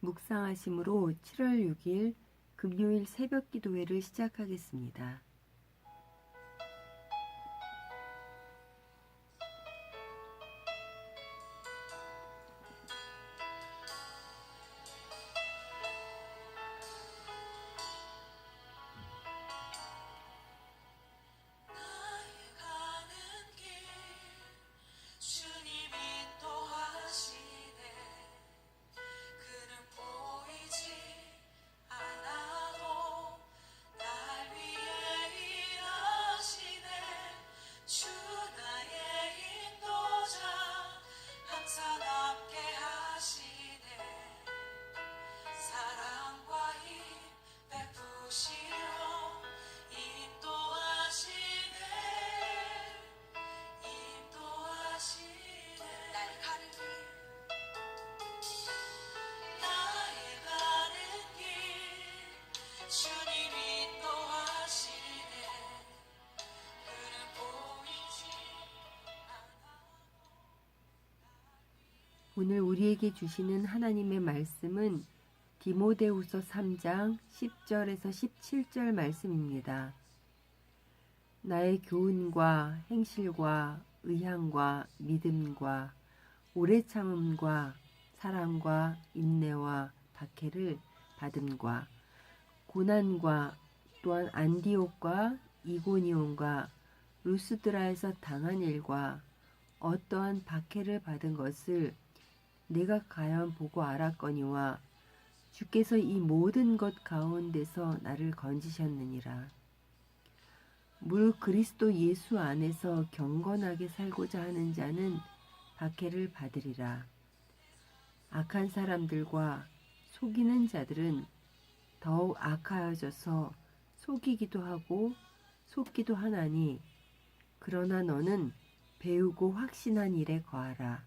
묵상하심으로 7월 6일 금요일 새벽 기도회를 시작하겠습니다. 오늘 우리에게 주시는 하나님의 말씀은 디모데후서 3장 10절에서 17절 말씀입니다. 나의 교훈과 행실과 의향과 믿음과 오래 참음과 사랑과 인내와 박해를 받음과 고난과 또한 안디옥과 이고니온과 루스드라에서 당한 일과 어떠한 박해를 받은 것을 내가 가연 보고 알았거니와 주께서 이 모든 것 가운데서 나를 건지셨느니라. 무릇 그리스도 예수 안에서 경건하게 살고자 하는 자는 박해를 받으리라. 악한 사람들과 속이는 자들은 더욱 악하여져서 속이기도 하고 속기도 하나니, 그러나 너는 배우고 확신한 일에 거하라.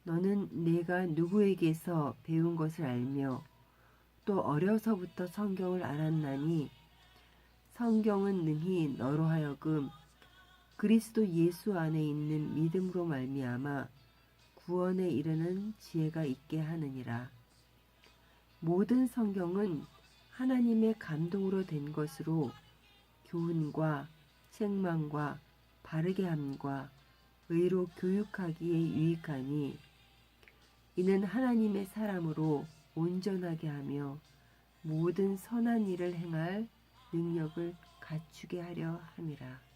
너는 내가 누구에게서 배운 것을 알며 또 어려서부터 성경을 알았나니, 성경은 능히 너로 하여금 그리스도 예수 안에 있는 믿음으로 말미암아 구원에 이르는 지혜가 있게 하느니라. 모든 성경은 하나님의 감동으로 된 것으로 교훈과 책망과 바르게 함과 의로 교육하기에 유익하니, 이는 하나님의 사람으로 온전하게 하며 모든 선한 일을 행할 능력을 갖추게 하려 함이라.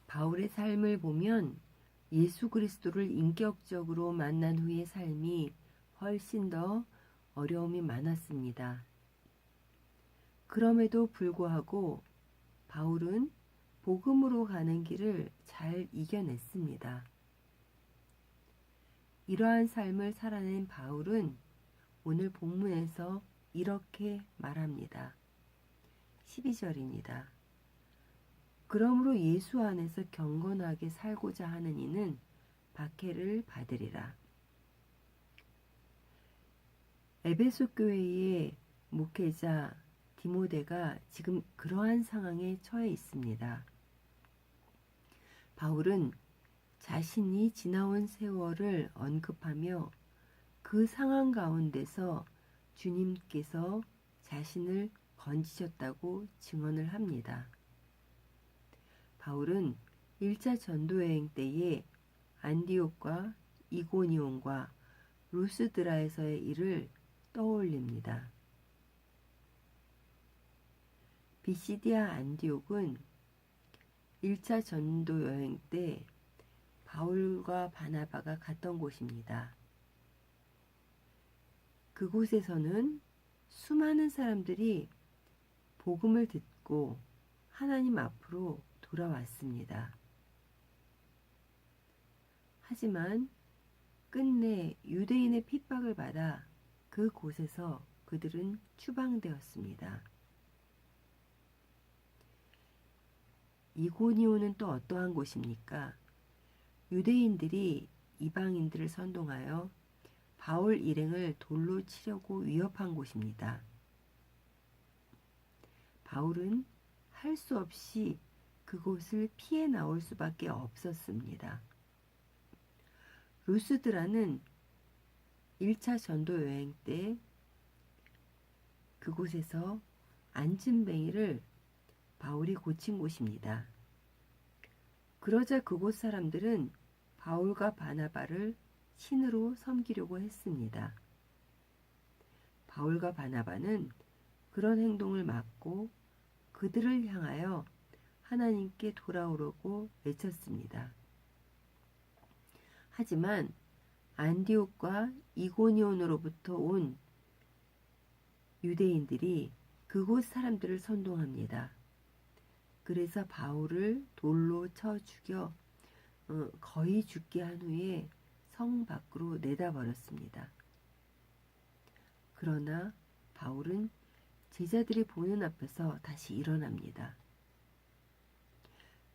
바울의 삶을 보면 예수 그리스도를 인격적으로 만난 후의 삶이 훨씬 더 어려움이 많았습니다. 그럼에도 불구하고 바울은 복음으로 가는 길을 잘 이겨냈습니다. 이러한 삶을 살아낸 바울은 오늘 본문에서 이렇게 말합니다. 12절입니다. 그러므로 예수 안에서 경건하게 살고자 하는 이는 박해를 받으리라. 에베소 교회의 목회자 디모데가 지금 그러한 상황에 처해 있습니다. 바울은 자신이 지나온 세월을 언급하며 그 상황 가운데서 주님께서 자신을 건지셨다고 증언을 합니다. 바울은 1차 전도여행 때에 안디옥과 이고니온과 루스드라에서의 일을 떠올립니다. 비시디아 안디옥은 1차 전도여행 때 바울과 바나바가 갔던 곳입니다. 그곳에서는 수많은 사람들이 복음을 듣고 하나님 앞으로 돌아왔습니다. 하지만 끝내 유대인의 핍박을 받아 그곳에서 그들은 추방되었습니다. 이고니온은 또 어떠한 곳입니까? 유대인들이 이방인들을 선동하여 바울 일행을 돌로 치려고 위협한 곳입니다. 바울은 할 수 없이 그곳을 피해 나올 수밖에 없었습니다. 루스드라는 1차 전도 여행 때 그곳에서 안진뱅이를 바울이 고친 곳입니다. 그러자 그곳 사람들은 바울과 바나바를 신으로 섬기려고 했습니다. 바울과 바나바는 그런 행동을 막고 그들을 향하여 하나님께 돌아오라고 외쳤습니다. 하지만 안디옥과 이고니온으로부터 온 유대인들이 그곳 사람들을 선동합니다. 그래서 바울을 돌로 쳐 죽여 거의 죽게 한 후에 성 밖으로 내다버렸습니다. 그러나 바울은 제자들이 보는 앞에서 다시 일어납니다.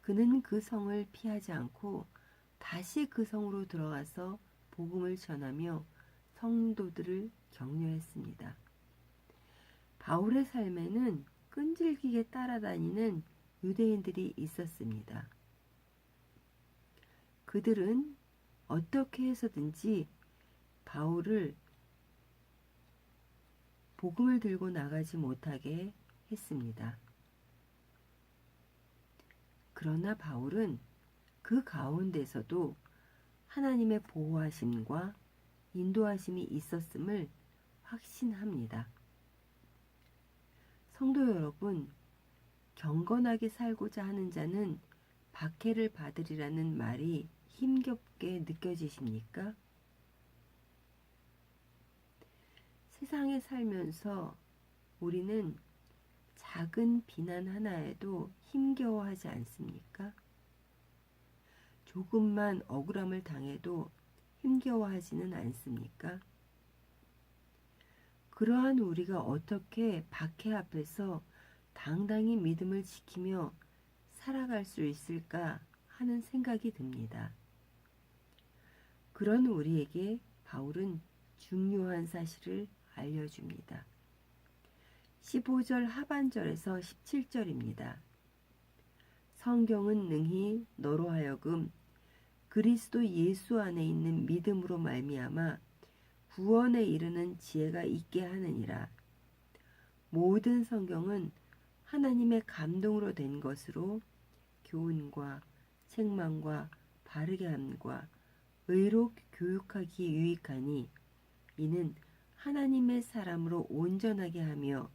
그는 그 성을 피하지 않고 다시 그 성으로 들어가서 복음을 전하며 성도들을 격려했습니다. 바울의 삶에는 끈질기게 따라다니는 유대인들이 있었습니다. 그들은 어떻게 해서든지 바울을 복음을 들고 나가지 못하게 했습니다. 그러나 바울은 그 가운데서도 하나님의 보호하심과 인도하심이 있었음을 확신합니다. 성도 여러분, 경건하게 살고자 하는 자는 박해를 받으리라는 말이 힘겹게 느껴지십니까? 세상에 살면서 우리는 작은 비난 하나에도 힘겨워하지 않습니까? 조금만 억울함을 당해도 힘겨워하지는 않습니까? 그러한 우리가 어떻게 박해 앞에서 당당히 믿음을 지키며 살아갈 수 있을까 하는 생각이 듭니다. 그런 우리에게 바울은 중요한 사실을 알려줍니다. 15절 하반절에서 17절입니다. 성경은 능히 너로 하여금 그리스도 예수 안에 있는 믿음으로 말미암아 구원에 이르는 지혜가 있게 하느니라. 모든 성경은 하나님의 감동으로 된 것으로 교훈과 책망과 바르게 함과 의로 교육하기 유익하니 이는 하나님의 사람으로 온전하게 하며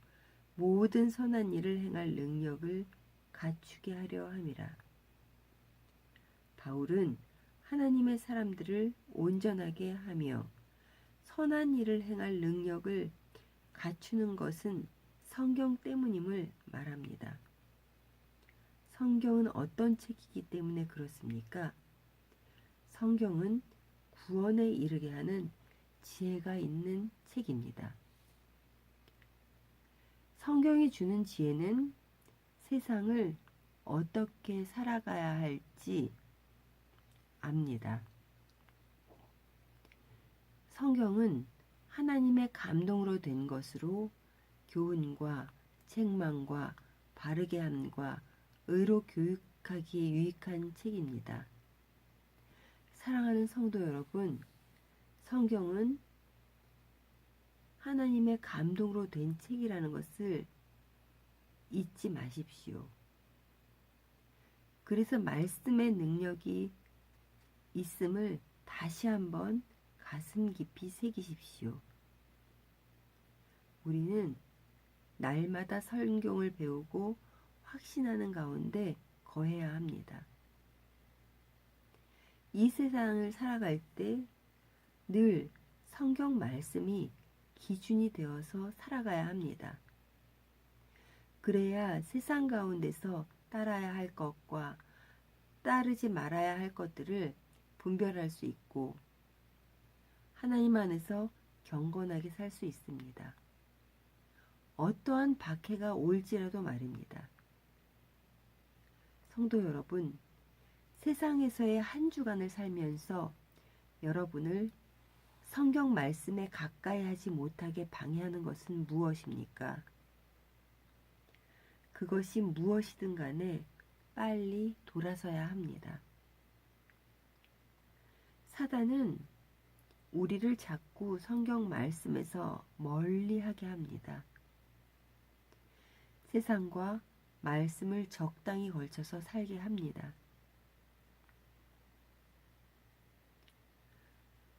모든 선한 일을 행할 능력을 갖추게 하려 함이라. 바울은 하나님의 사람들을 온전하게 하며 선한 일을 행할 능력을 갖추는 것은 성경 때문임을 말합니다. 성경은 어떤 책이기 때문에 그렇습니까? 성경은 구원에 이르게 하는 지혜가 있는 책입니다. 성경이 주는 지혜는 세상을 어떻게 살아가야 할지 압니다. 성경은 하나님의 감동으로 된 것으로 교훈과 책망과 바르게 함과 의로 교육하기에 유익한 책입니다. 사랑하는 성도 여러분, 성경은 하나님의 감동으로 된 책이라는 것을 잊지 마십시오. 그래서 말씀의 능력이 있음을 다시 한번 가슴 깊이 새기십시오. 우리는 날마다 성경을 배우고 확신하는 가운데 거해야 합니다. 이 세상을 살아갈 때 늘 성경 말씀이 기준이 되어서 살아가야 합니다. 그래야 세상 가운데서 따라야 할 것과 따르지 말아야 할 것들을 분별할 수 있고 하나님 안에서 경건하게 살 수 있습니다. 어떠한 박해가 올지라도 말입니다. 성도 여러분, 세상에서의 한 주간을 살면서 여러분을 성경 말씀에 가까이 하지 못하게 방해하는 것은 무엇입니까? 그것이 무엇이든 간에 빨리 돌아서야 합니다. 사단은 우리를 자꾸 성경 말씀에서 멀리하게 합니다. 세상과 말씀을 적당히 걸쳐서 살게 합니다.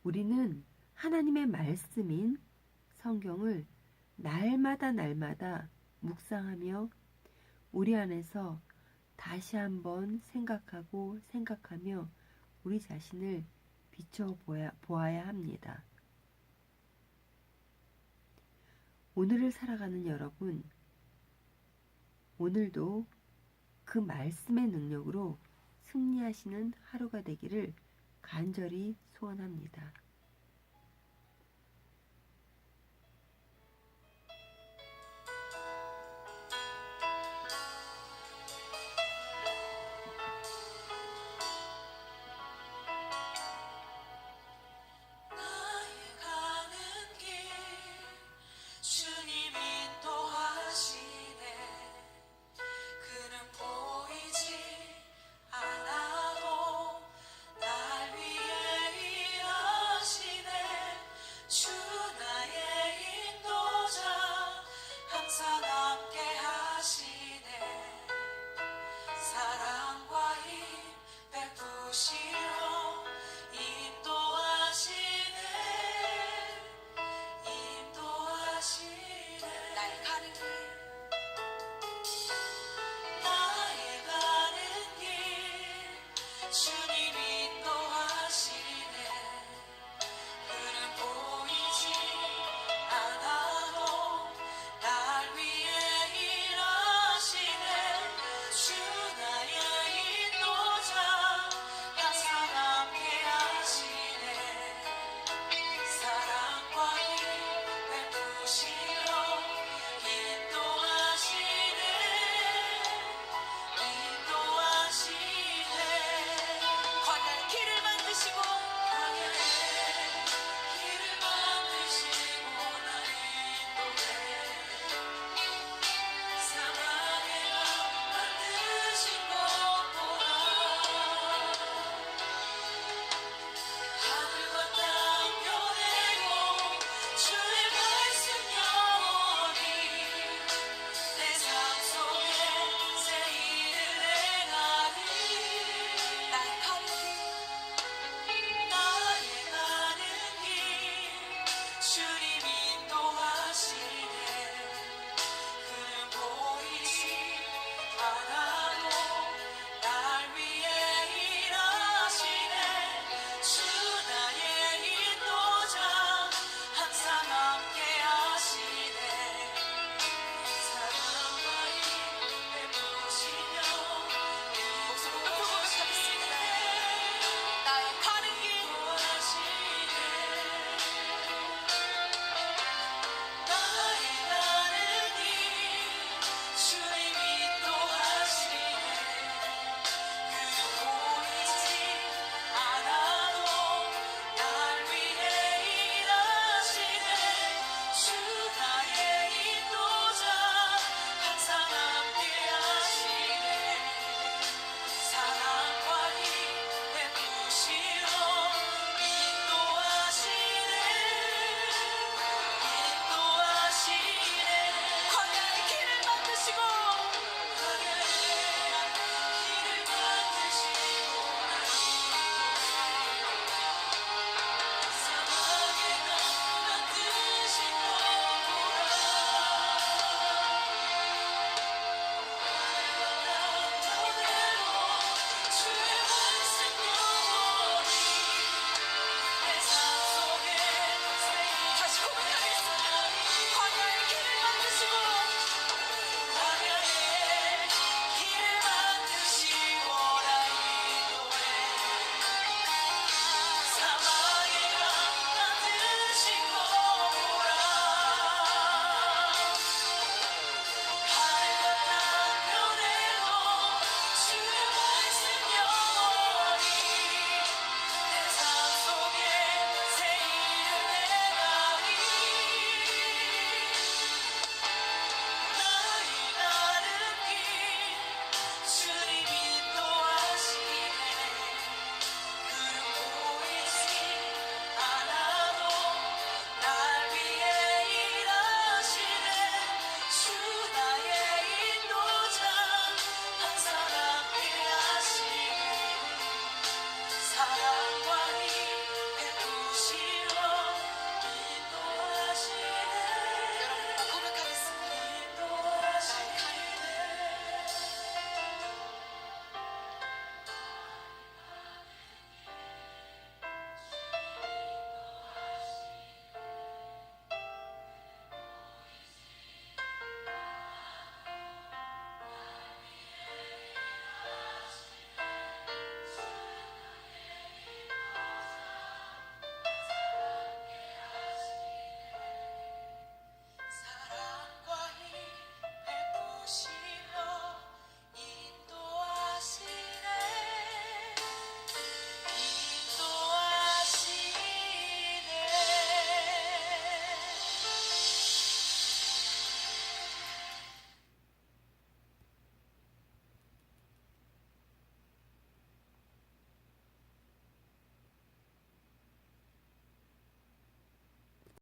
우리는 하나님의 말씀인 성경을 날마다 묵상하며 우리 안에서 다시 한번 생각하며 우리 자신을 비춰보아야 합니다. 오늘을 살아가는 여러분, 오늘도 그 말씀의 능력으로 승리하시는 하루가 되기를 간절히 소원합니다. 나의 가는 길 주님 인도하시네. 그는 보이지 않아도 날 위해 일하시네. 주 나의 인도자 항상 함께 하시네.